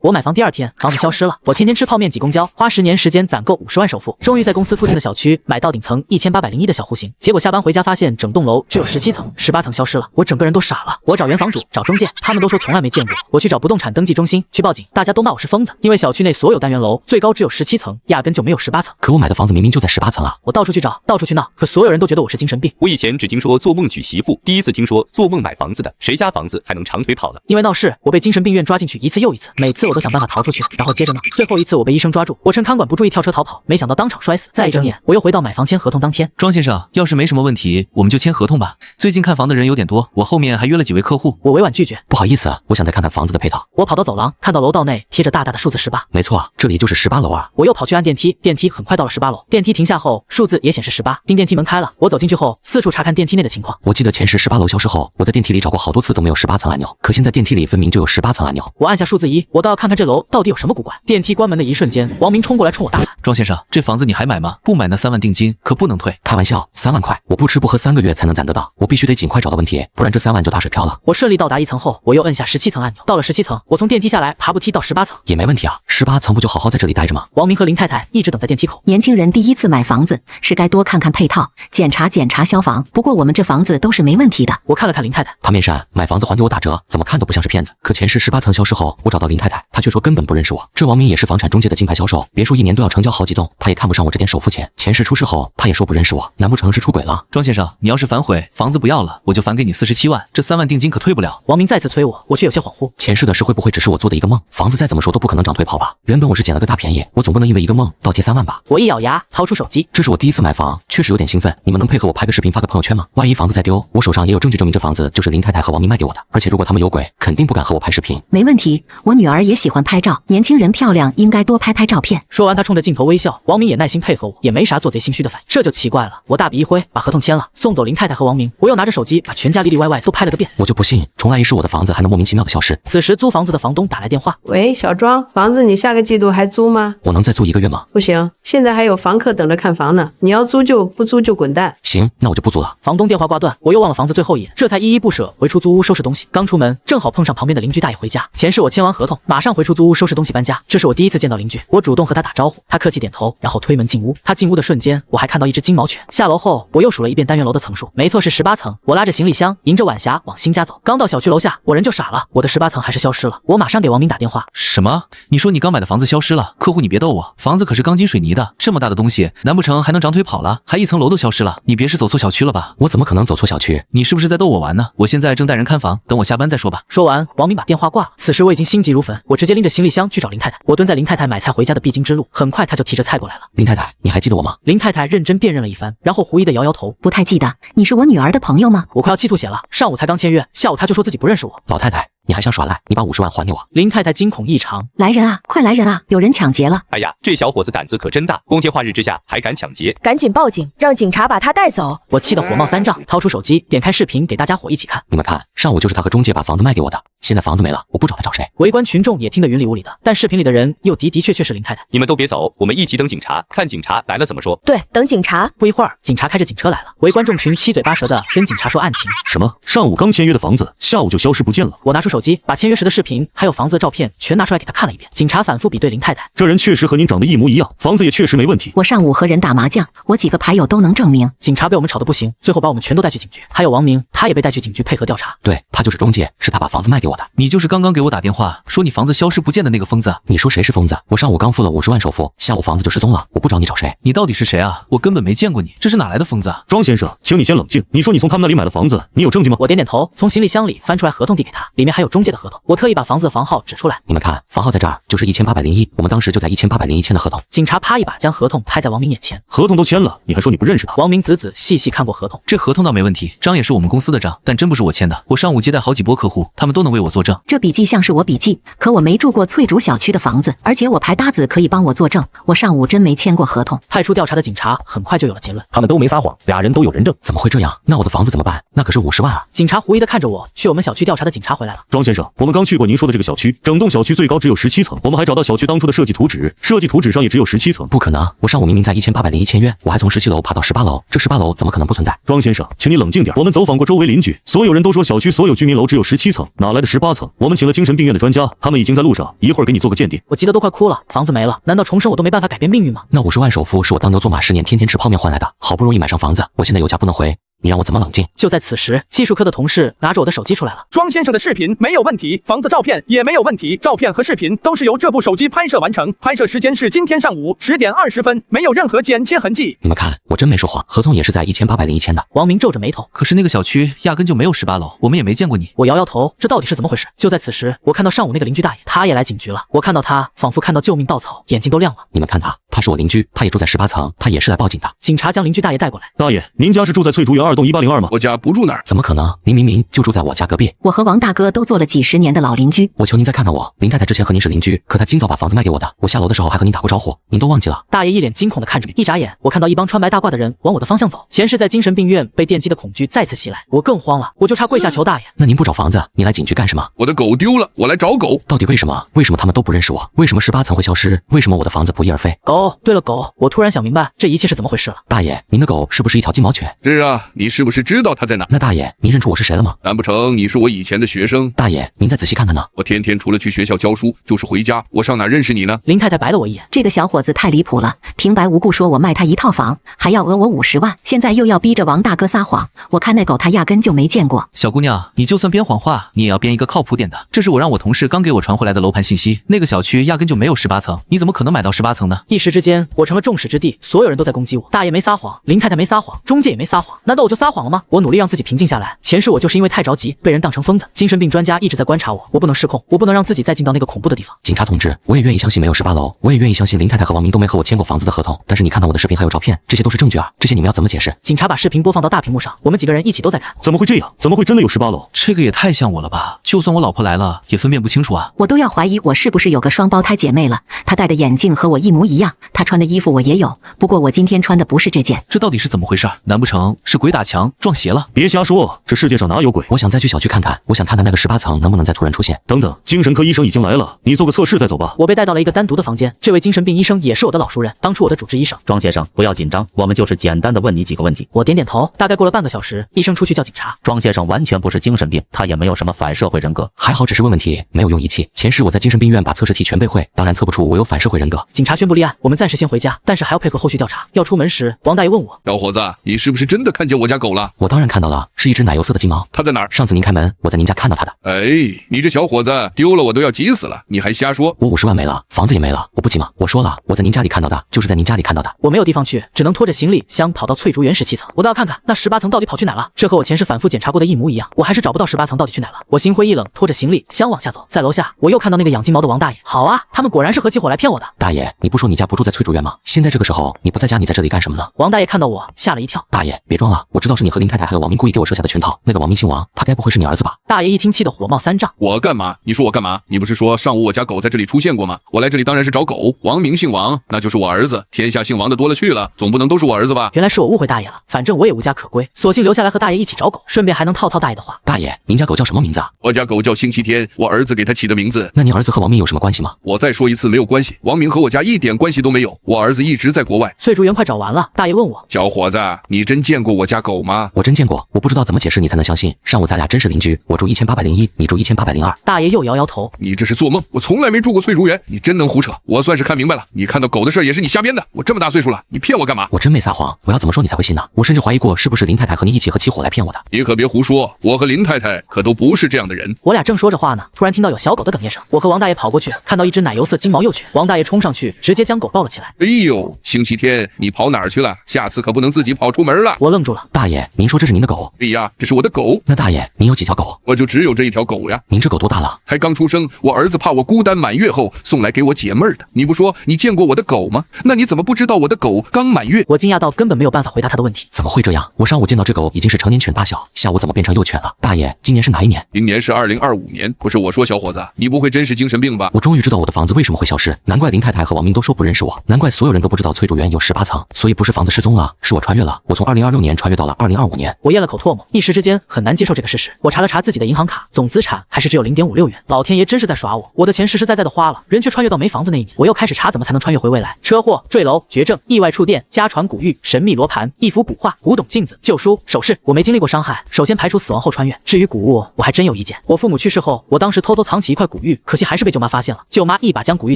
我买房第2天，房子消失了。我天天吃泡面挤公交，花10年时间攒够50万首付，终于在公司附近的小区买到顶层1801的小户型。结果下班回家发现整栋楼只有17层，18层消失了，我整个人都傻了。我找原房主，找中介，他们都说从来没见过。我去找不动产登记中心去报警，大家都骂我是疯子，因为小区内所有单元楼最高只有17层，压根就没有18层。可我买的房子明明就在18层啊！我到处去找，到处去闹，可所有人都觉得我是精神病。我以前只听说做梦娶媳妇，第一次听说做梦买房子的，谁家房子还能长腿跑了？因为闹事，我被精神病院抓进去一次又一次，每次我都想办法逃出去，然后接着闹。最后一次我被医生抓住，我趁看管不注意跳车逃跑，没想到当场摔死。再一睁眼，我又回到买房签合同当天。庄先生，要是没什么问题，我们就签合同吧。最近看房的人有点多，我后面还约了几位客户。我委婉拒绝，不好意思，我想再看看房子的配套。我跑到走廊，看到楼道内贴着大大的数字18。没错，这里就是18楼啊！我又跑去按电梯，电梯很快到了18楼，电梯停下后，数字也显示18。电梯门开了，我走进去后，四处查看电梯内的情况。我记得前十18楼消失后，我在电梯里找过好多次都没有18层按钮，可现在电梯里分明就有18层按钮。我按下数字1，我倒要看看这楼到底有什么古怪。电梯关门的一瞬间，王明冲过来冲我大喊：“庄先生，这房子你还买吗？不买那3万定金可不能退。”开玩笑，3万块，我不吃不喝3个月才能攒得到，我必须得尽快找到问题，不然这3万就打水漂了。我顺利到达1层后，我又摁下17层按钮，到了17层，我从电梯下来，爬步梯到18层也没问题啊。18层不就好好在这里待着吗？王明和林太太一直等在电梯口。年轻人第一次买房子是该多看看配套，检查消防。不过我们这房子都是没问题的。我看了看林太太，他面善，买房子还给我打折，怎么看都不像是骗子。可前世18层消失后，我找到林太太，她却说根本不认识我。这王明也是房产中介的金牌销售，别说1年都要成交好几栋，他也看不上我这点首付钱。前世出事后，他也说不认识我，难不成是出轨了？庄先生，你要是反悔，房子不要了，我就返给你47万，这3万定金可退不了。王明再次催我，我却有些恍惚。前世的事会不会只是我做的一个梦？房子再怎么说都不可能涨退跑吧？原本我是捡了个大便宜，我总不能因为一个梦倒贴3万吧？我一咬牙，掏出手机，这是我第一次买房，确实有点兴奋。你们能配合我拍个视频发个朋友圈吗？万一房子再丢，我手上也有证据证明这房子就是林太太和王明卖给我的。而且如果他们有鬼，肯定不敢和我拍视频。没问题，我女儿也喜欢拍照，年轻人漂亮，应该多拍照片。说完，他冲着镜头微笑。王明也耐心配合我，也没啥做贼心虚的反应。这就奇怪了，我大笔一挥，把合同签了，送走林太太和王明。我又拿着手机把全家里里外外都拍了个遍。我就不信重来一世我的房子还能莫名其妙的消失。此时租房子的房东打来电话：“喂，小庄，房子你下个季度还租吗？我能再租1个月吗？不行，现在还有房客等着看房呢。你要租就不租就滚蛋。行，那我就不租了。”房东电话挂断，我又忘了房子最后一眼，这才依依不舍回出租屋收拾东西。刚出门，正好碰上旁边的邻居大爷回家。前世我签完合同，马上回出租屋收拾东西搬家。这是我第一次见到邻居，我主动和他打招呼，他客气点头，然后推门进屋。他进屋的瞬间，我还看到一只金毛犬。下楼后，我又数了一遍单元楼的层数，没错，是18层。我拉着行李箱，迎着晚霞往新家走。刚到小区楼下，我人就傻了，我的18层还是消失了。我马上给王明打电话。什么？你说你刚买的房子消失了？客户你别逗我，房子可是钢筋水泥的，这么大的东西，难不成还能长腿跑了？还1层楼都消失了？你别是走错小区了吧？我怎么可能走错小区？你是不是在逗我玩呢？我现在正带人看房，等我下班再说吧。说完，王明把电话挂了。此时我已经心急如焚，我直接拎着行李箱去找林太太。我蹲在林太太买菜回家的必经之路，很快她就提着菜过来了。林太太，你还记得我吗？林太太认真辨认了一番，然后狐疑的摇摇头，不太记得。你是我女儿的朋友吗？我快要气吐血了，上午才刚签约，下午她就说自己不认识我。老太太，你还想耍赖？你把50万还给我。林太太惊恐异常，来人啊，快来人啊，有人抢劫了。哎呀，这小伙子胆子可真大，光天化日之下还敢抢劫，赶紧报警，让警察把他带走。我气得火冒三丈，掏出手机点开视频给大家伙一起看。你们看，上午就是他和中介把房子卖给我的，现在房子没了，我不找他找谁？围观群众也听得云里雾里的，但视频里的人又的确是林太太。你们都别走，我们一起等警察，看警察来了怎么说。对，等警察。不一会儿，警察开着警车来了，围观众群七嘴八舌的跟警察说案情。什么？上午刚签约的房子，下午就消失不见了？我拿出手机，把签约时的视频还有房子的照片全拿出来给他看了一遍。警察反复比对林太太，这人确实和您长得一模一样，房子也确实没问题。我上午和人打麻将，我几个牌友都能证明。警察被我们吵得不行，最后把我们全都带去警局，还有王明，他也被带去警局配合调查。对，他就是中介，是他把房子卖给我的。你就是刚刚给我打电话说你房子消失不见的那个疯子。你说谁是疯子？我上午刚付了50万首付，下午房子就失踪了，我不找你找谁？你到底是谁啊？我根本没见过你，这是哪来的疯子啊？庄先生，请你先冷静。你说你从他们那里买了房子，你有证据吗？我点点头，从行李箱里翻出来合同递给他，里面还有中介的合同。我特意把房子的房号指出来，你们看，房号在这儿，就是1801，我们当时就在1801签的合同。警察啪一把将合同拍在王明眼前，合同都签了，你还说你不认识他？王明仔细看过合同，这合同倒没问题，章也是我们公司的章，但真不是我签的。我上午接待好几波客户，他们都能为我作证。这笔记像是我笔记，可我没住过翠竹小区的房子，而且我牌搭子可以帮我作证，我上午真没签过合同。派出调查的警察很快就有了结论，他们都没撒谎，俩人都有人证。怎么会这样？那我的房子怎么办？那可是50万啊！警察狐疑的看着我，去我们小区调查的警察回来了。庄先生，我们刚去过您说的这个小区，整栋小区最高只有17层，我们还找到小区当初的设计图纸，设计图纸上也只有17层。不可能，我上午明明在1801签约，我还从17楼爬到18楼，这18楼怎么可能不存在？庄先生，请你冷静点，我们走访过周围邻居，所有人都说小区所有居民楼只有17层，哪来的18层？我们请了精神病院的专家，他们已经在路上，一会儿给你做个鉴定。我急得都快哭了，房子没了，难道重生我都没办法改变命运吗？那50万首付是我当牛做马10年天天吃泡面换来的，好不容易买上房子，我现在有家不能回。你让我怎么冷静？就在此时，技术科的同事拿着我的手机出来了。庄先生的视频没有问题，房子照片也没有问题，照片和视频都是由这部手机拍摄完成，拍摄时间是今天上午10点20分，没有任何剪切痕迹。你们看，我真没说谎，合同也是在1801签的。王明皱着眉头，可是那个小区压根就没有18楼，我们也没见过你。我摇摇头，这到底是怎么回事？就在此时，我看到上午那个邻居大爷，他也来警局了。我看到他，仿佛看到救命稻草，眼睛都亮了。你们看他是我邻居，他也住在18层，他也是来报警的。警察将邻居大爷带过来。大爷，您家是住在翠竹园2栋1802吗？我家不住那儿。怎么可能？您明明就住在我家隔壁。我和王大哥都做了几10年的老邻居。我求您再看看我，林太太之前和您是邻居，可她今早把房子卖给我的，我下楼的时候还和您打过招呼，您都忘记了。大爷一脸惊恐地看着你，一眨眼，我看到一帮穿白大褂的人往我的方向走。前世在精神病院被电击的恐惧再次袭来，我更慌了，我就差跪下求大爷。那您不找房子，你来警局干什么？我的狗丢了，我来找狗。到底为什么？为什么他们都不认识我？为什么18层会消失？为什么我的房子不翼而飞？狗，对了狗，我突然想明白这一切是怎么回事了。大爷，您的狗是不是一条金毛犬？是啊，你是不是知道它在哪？那大爷，您认出我是谁了吗？难不成你是我以前的学生？大爷，您再仔细看看呢。我天天除了去学校教书，就是回家，我上哪认识你呢？林太太白了我一眼，这个小伙子太离谱了，平白无故说我卖他1套房，还要讹我50万，现在又要逼着王大哥撒谎。我看那狗他压根就没见过。小姑娘，你就算编谎话，你也要编一个靠谱点的。这是我让我同事刚给我传回来的楼盘信息，那个小区压根就没有18层，你怎么可能买到18层呢？一时之间，我成了众矢之的，所有人都在攻击我。大爷没撒谎，林太太没撒谎，中介也没撒谎，难道我就撒谎了吗？我努力让自己平静下来。前世我就是因为太着急，被人当成疯子。精神病专家一直在观察我，我不能失控，我不能让自己再进到那个恐怖的地方。警察同志，我也愿意相信没有18楼，我也愿意相信林太太和王明都没和我签过房子的合同。但是你看到我的视频还有照片，这些都是证据啊，这些你们要怎么解释？警察把视频播放到大屏幕上，我们几个人一起都在看。怎么会这样？怎么会真的有18楼？这个也太像我了吧！就算我老婆来了，也分辨不清楚啊。我都要怀疑我是不是有个双胞胎姐妹了。她戴的眼镜和我一模一样，她穿的衣服我也有，不过我今天穿的不是这件。这到底是怎么回事？难不成是鬼打墙撞邪了？别瞎说，这世界上哪有鬼？我想再去小区看看，我想看看那个18层能不能再突然出现。等等，精神科医生已经来了，你做个测试再走吧。我被带到了一个单独的房间，这位精神病医生也是我的老熟人，当初我的主治医生。庄先生，不要紧张，我们就是简单的问你几个问题。我点点头。大概过了半个小时，医生出去叫警察。庄先生完全不是精神病，他也没有什么反社会人格，还好只是问问题，没有用仪器。前世我在精神病院把测试题全背会，当然测不出我有反社会人格。警察宣布立案，我们暂时先回家，但是还要配合后续调查。要出门时，王大爷问我：小伙子，你是不是真的看见我家狗了？我当然看到了，是一只奶油色的金毛。它在哪儿？上次您开门，我在您家看到它的。哎，你这小伙子丢了我都要急死了，你还瞎说！我50万没了，房子也没了，我不急吗？我说了，我在您家里看到的，就是在您家里看到的。我没有地方去，只能拖着行李箱跑到翠竹园17层。我倒要看看那18层到底跑去哪了。这和我前世反复检查过的一模一样，我还是找不到18层到底去哪了。我心灰意冷，拖着行李箱往下走，在楼下我又看到那个养金毛的王大爷。好啊，他们果然是合起伙来骗我的。大爷，你不说你家不住在翠竹园吗？现在这个时候你不在家，你在这里干什么呢？王大爷看到我吓了一跳。大爷，别装了，我知道是你和林太太还有王明故意给我设下的圈套。那个王明姓王，他该不会是你儿子吧？大爷一听气得火冒3丈。我干嘛？你说我干嘛？你不是说上午我家狗在这里出现过吗？我来这里当然是找狗。王明姓王，那就是我儿子。天下姓王的多了去了，总不能都是我儿子吧？原来是我误会大爷了，反正我也无家可归，索性留下来和大爷一起找狗，顺便还能套套大爷的话。大爷，您家狗叫什么名字啊？我家狗叫星期天，我儿子给他起的名字。那您儿子和王明有什么关系吗？我再说一次，没有关系。王明和我家一点关系都没有，我儿子一直在国外。翠竹园快找完了，大爷问我：小伙子，你真见过我家狗吗？我真见过，我不知道怎么解释你才能相信。上午咱俩真是邻居，我住1801，你住1802。大爷又摇摇头：你这是做梦，我从来没住过翠竹园，你真能胡扯。我算是看明白了，你看到狗的事也是你瞎编的。我这么大岁数了，你骗我干嘛？我真没撒谎，我要怎么说你才会信呢？我甚至怀疑过是不是林太太和你一起合起伙来骗我的。你可别胡说，我和林太太可都不是这样的人。我俩正说着话呢，突然听到有小狗的哽咽声。我和王大爷跑过去，看到一只奶油色金毛幼犬，王大爷冲上去，直接将狗抱了起来。哎呦，星期天，你跑哪儿去了？下次可不能自己跑出门了。我愣住了。大爷，您说这是您的狗？对呀，这是我的狗。那大爷，您有几条狗？我就只有这一条狗呀。您这狗多大了？才刚出生，我儿子怕我孤单满月后送来给我解闷的。你不说你见过我的狗吗？那你怎么不知道我的狗刚满月？我惊讶到根本没有办法回答他的问题。怎么会这样？我上午见到这狗已经是成年犬大小，下午怎么变成幼犬了？大爷，今年是哪一年？今年是2025年。不是我说，小伙子，你不会真是精神病吧？我终于知道我的房子为什么会消失，难怪林太太和王明都说不认识我。我，难怪所有人都不知道翠竹园有18层，所以不是房子失踪了，是我穿越了。我从2026年穿越到了2025年。我咽了口唾沫，一时之间很难接受这个事实。我查了查自己的银行卡，总资产还是只有0.56元。老天爷真是在耍我，我的钱实实在在的花了，人却穿越到没房子那一年。我又开始查怎么才能穿越回未来。车祸、坠楼、绝症、意外触电、家传古玉、神秘罗盘、一幅古画、古董镜子、旧书、首饰。我没经历过伤害，首先排除死亡后穿越。至于古物，我还真有意见。我父母去世后，我当时偷偷藏起一块古玉，可惜还是被舅妈发现了。舅妈一把将古玉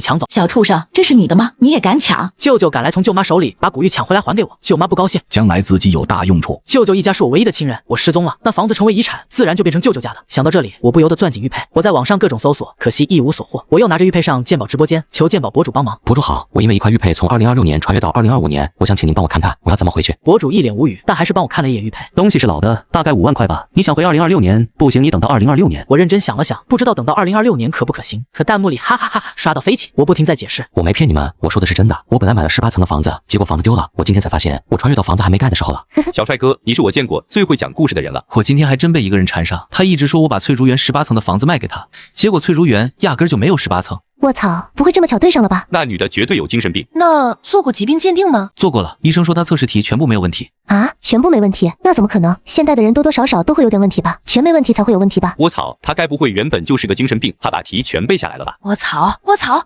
抢走。小畜生，这是你的吗？你也敢抢？舅舅赶来从舅妈手里把古玉抢回来还给我，舅妈不高兴，将来自己有大用处。舅舅一家是我唯一的亲人，我失踪了，那房子成为遗产，自然就变成舅舅家的。想到这里，我不由得攥紧玉佩。我在网上各种搜索，可惜一无所获。我又拿着玉佩上鉴宝直播间，求鉴宝博主帮忙。博主好，我因为一块玉佩从2026年穿越到2025年，我想请您帮我看看我要怎么回去。博主一脸无语，但还是帮我看了一眼玉佩，东西是老的，大概5万块吧。你想回2026年？不行，你等到2026年。我认真想了想，不知道等到2026年可不可行。可弹幕里哈哈哈哈刷到飞起，我不停在解释，我没骗你们，我说的是真的。我本来买了18层的房子，结果房子丢了。我今天才发现，我穿越到房子还没盖的时候了。小帅哥，你是我见过最会讲故事的人了。我今天还真被一个人缠上，他一直说我把翠竹园18层的房子卖给他，结果翠竹园压根就没有18层。卧槽，不会这么巧对上了吧？那女的绝对有精神病。那做过疾病鉴定吗？做过了，医生说他测试题全部没有问题。啊，全部没问题？那怎么可能？现代的人多多少少都会有点问题吧？全没问题才会有问题吧？我操，他该不会原本就是个精神病，他把题全背下来了吧？我操，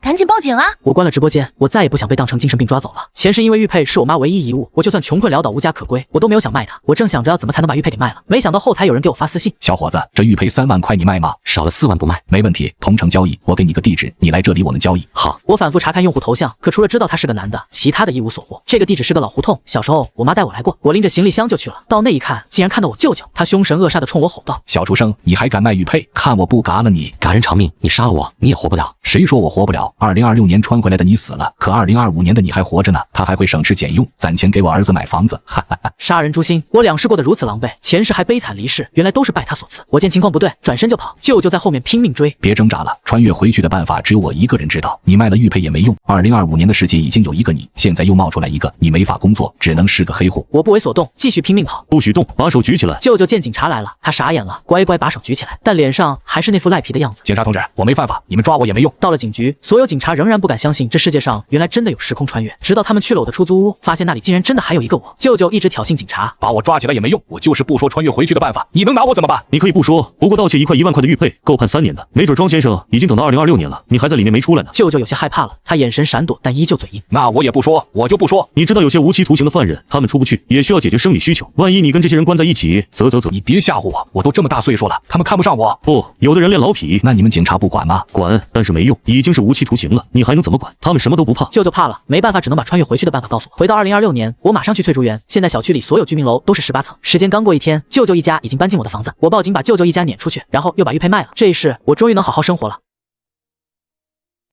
赶紧报警啊！我关了直播间，我再也不想被当成精神病抓走了。钱是因为玉佩是我妈唯一遗物，我就算穷困潦倒无家可归，我都没有想卖它。我正想着要怎么才能把玉佩给卖了，没想到后台有人给我发私信，小伙子，这玉佩3万块你卖吗？少了4万不卖。没问题，同城交易，我给你个地址，你来这里我们交易。好，我反复查看用户头像，可除了知道他是个男的，其他的一无所获。这个地址是个老胡同，小时候我妈带我来过，我拎着行李箱就去了。到那一看，竟然看到我舅舅，他凶神恶煞的冲我吼道：“小畜生，你还敢卖玉佩？看我不嘎了你！嘎人偿命，你杀了我，你也活不了。谁说我活不了？2026年穿回来的你死了，可2025年的你还活着呢。他还会省吃俭用，攒钱给我儿子买房子。哈哈哈！杀人诛心，我两世过得如此狼狈，前世还悲惨离世，原来都是拜他所赐。我见情况不对，转身就跑，舅舅在后面拼命追。别挣扎了，穿越回去的办法只有我一个人知道。你卖了玉佩也没用，2025年的世界已经有一个你，现在又冒出来一个，你没法工作，只能是个黑户。我不为所动，继续拼命跑。不许动，把手举起来。舅舅见警察来了，他傻眼了，乖乖把手举起来，但脸上还是那副赖皮的样子。警察同志，我没犯法，你们抓我也没用。到了警局，所有警察仍然不敢相信这世界上原来真的有时空穿越，直到他们去了我的出租屋，发现那里竟然真的还有一个我。舅舅一直挑衅警察，把我抓起来也没用，我就是不说穿越回去的办法，你能拿我怎么办？你可以不说，不过盗窃一块1万块的玉佩，够判3年的。没准庄先生已经等到2026年了，你还在里面没出来呢。舅舅有些害怕了，他眼神闪躲，但依旧嘴硬。那我也不说，我就不说。你知道有些无期徒刑的犯人，他们出不去，也需要解决生理需求。万一你跟这些人关在一起，啧。你别吓唬我，我都这么大岁数了，他们看不上我。不，有的人练老痞。那你们警察不管吗？管，但是没用，已经是无期徒刑了，你还能怎么管？他们什么都不怕。舅舅怕了，没办法，只能把穿越回去的办法告诉我。回到2026年，我马上去翠竹园。现在小区里所有居民楼都是18层，时间刚过1天，舅舅一家已经搬进我的房子。我报警把舅舅一家撵出去，然后又把玉佩卖了。这一世，我终于能好好生活了。